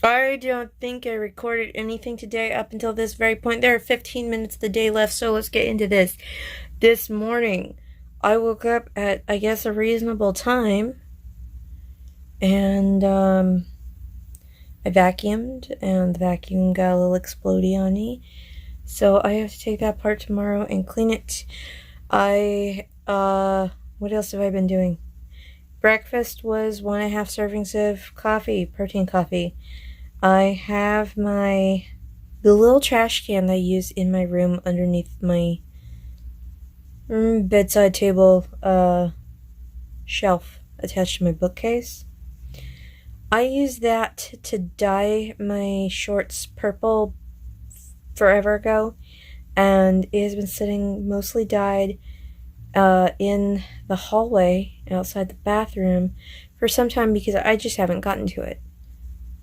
I don't think I recorded anything today up until this very point. There are 15 minutes of the day left, so let's get into this. This morning, I woke up at, I guess, a reasonable time, and I vacuumed, and the vacuum got a little explodey on me, so I have to take that apart tomorrow and clean it. What else have I been doing? Breakfast was 1.5 servings of coffee, protein coffee. I have the little trash can that I use in my room underneath my bedside table shelf attached to my bookcase. I used that to dye my shorts purple forever ago, and it has been sitting mostly dyed in the hallway outside the bathroom for some time because I just haven't gotten to it.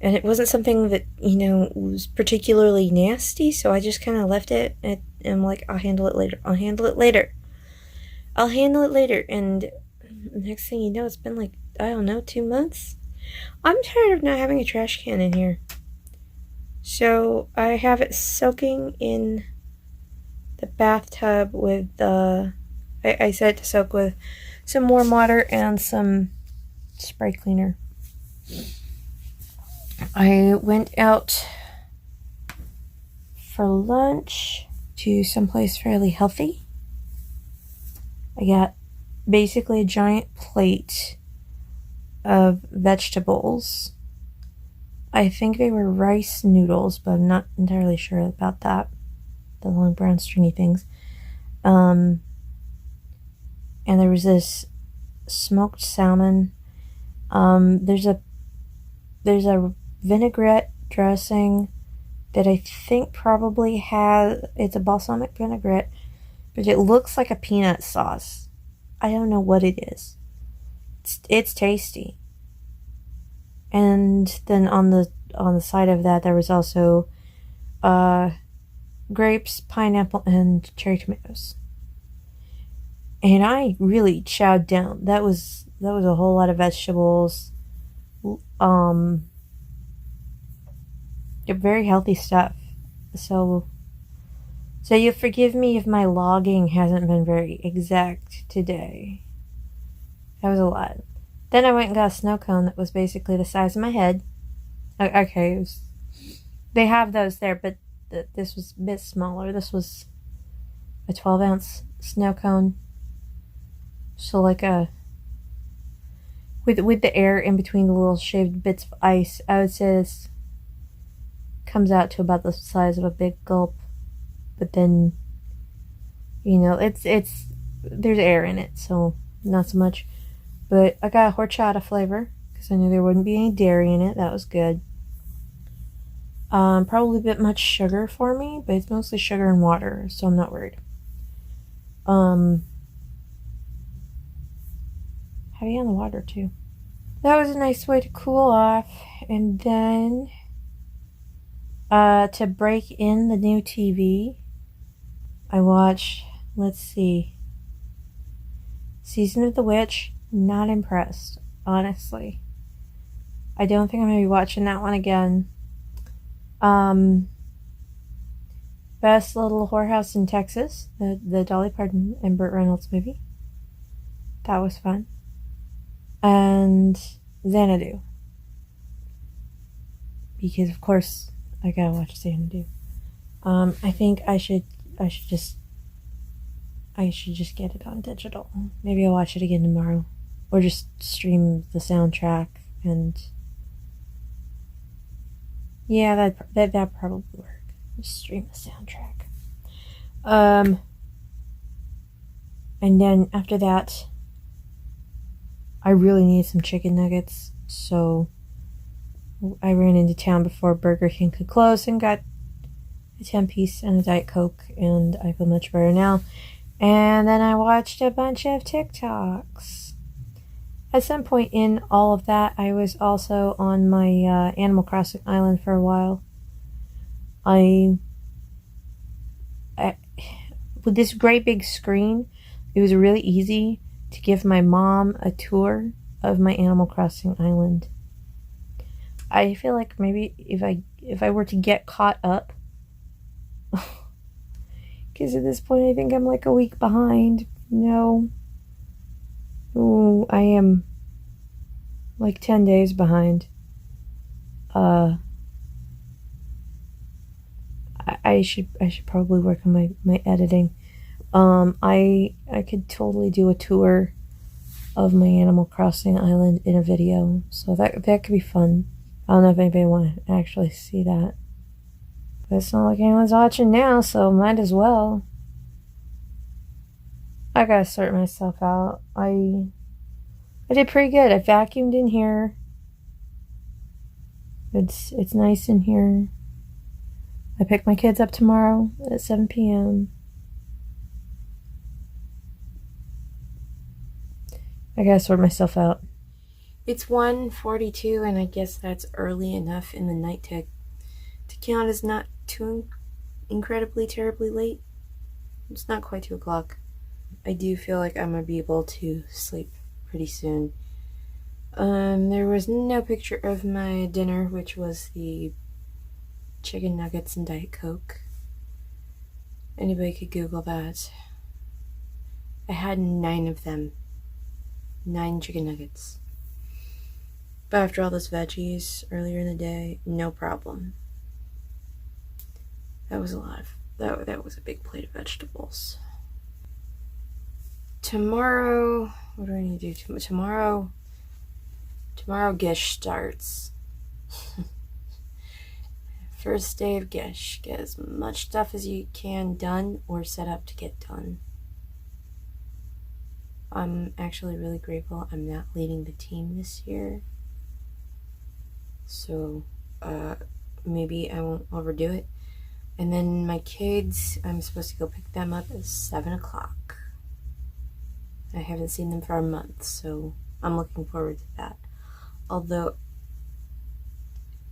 And it wasn't something that, was particularly nasty, so I just kind of left it, and I'm like, I'll handle it later. And next thing you know, it's been like, I don't know, 2 months? I'm tired of not having a trash can in here. So I have it soaking in the bathtub with, I set it to soak with some warm water and some spray cleaner. I went out for lunch to someplace fairly healthy. I got basically a giant plate of vegetables. I think they were rice noodles, but I'm not entirely sure about that. The long brown stringy things. And there was this smoked salmon. There's a vinaigrette dressing that I think probably it's a balsamic vinaigrette, but it looks like a peanut sauce. I don't know what it is. It's tasty. And then on the side of that, there was also grapes, pineapple, and cherry tomatoes. And I really chowed down. That was a whole lot of vegetables. Very healthy stuff. So you forgive me if my logging hasn't been very exact today. That was a lot. Then I went and got a snow cone that was basically the size of my head. Okay, they have those there, but this was a bit smaller. This was a 12-ounce snow cone. So like with the air in between the little shaved bits of ice, I would say this comes out to about the size of a big gulp. But then, it's there's air in it, so not so much. But I got a horchata flavor because I knew there wouldn't be any dairy in it. That was good. Probably a bit much sugar for me, but it's mostly sugar and water, so I'm not worried. Heavy on the water too. That was a nice way to cool off, and then to break in the new TV, I watched, let's see, Season of the Witch. Not impressed, honestly. I don't think I'm going to be watching that one again. Best Little Whorehouse in Texas, the Dolly Parton and Burt Reynolds movie. That was fun. And Xanadu. Because of course I gotta watch Xanadu. I think I should just get it on digital. Maybe I'll watch it again tomorrow. Or just stream the soundtrack and yeah, that probably work. Just stream the soundtrack. And then after that, I really need some chicken nuggets, so I ran into town before Burger King could close and got a 10-piece and a Diet Coke, and I feel much better now. And then I watched a bunch of TikToks. At some point in all of that, I was also on my Animal Crossing island for a while. With this great big screen, it was really easy to give my mom a tour of my Animal Crossing island. I feel like maybe if I were to get caught up, because at this point I think I'm like a week behind. No. Oh, I am like 10 days behind. I should probably work on my editing. I could totally do a tour of my Animal Crossing island in a video, so that could be fun. I don't know if anybody want to actually see that, but it's not like anyone's watching now, so might as well. I gotta sort myself out. I did pretty good. I vacuumed in here. It's nice in here. I pick my kids up tomorrow at 7 p.m. I gotta sort myself out. It's 1:42, and I guess that's early enough in the night to count as not too incredibly terribly late. It's not quite 2 o'clock. I do feel like I'm gonna be able to sleep pretty soon. There was no picture of my dinner, which was the chicken nuggets and Diet Coke. Anybody could Google that. I had 9 of them. 9 chicken nuggets. But after all those veggies earlier in the day, no problem. That was a lot of, that was a big plate of vegetables. Tomorrow, what do I need to do? Tomorrow Gish starts. First day of Gish. Get as much stuff as you can done or set up to get done. I'm actually really grateful I'm not leading the team this year. So, maybe I won't overdo it. And then my kids, I'm supposed to go pick them up at 7 o'clock. I haven't seen them for a month, so I'm looking forward to that. Although,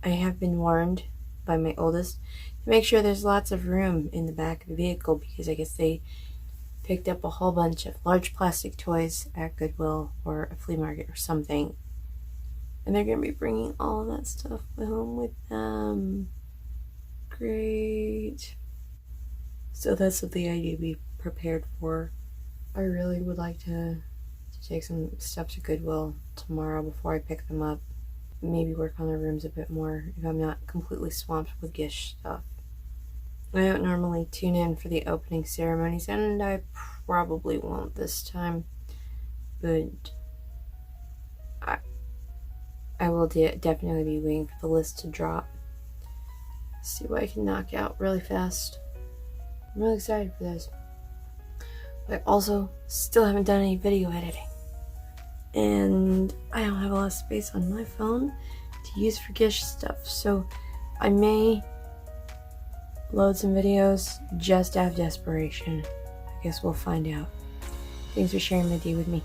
I have been warned by my oldest to make sure there's lots of room in the back of the vehicle, because I guess they picked up a whole bunch of large plastic toys at Goodwill or a flea market or something. And they're going to be bringing all of that stuff home with them. Great. So that's something I need to be prepared for. I really would like to take some steps to Goodwill tomorrow before I pick them up. Maybe work on their rooms a bit more if I'm not completely swamped with Gish stuff. I don't normally tune in for the opening ceremonies, and I probably won't this time. But I will definitely be waiting for the list to drop. See what I can knock out really fast. I'm really excited for this. I also still haven't done any video editing. And I don't have a lot of space on my phone to use for Gish stuff. So I may load some videos just out of desperation. I guess we'll find out. Thanks for sharing my day with me.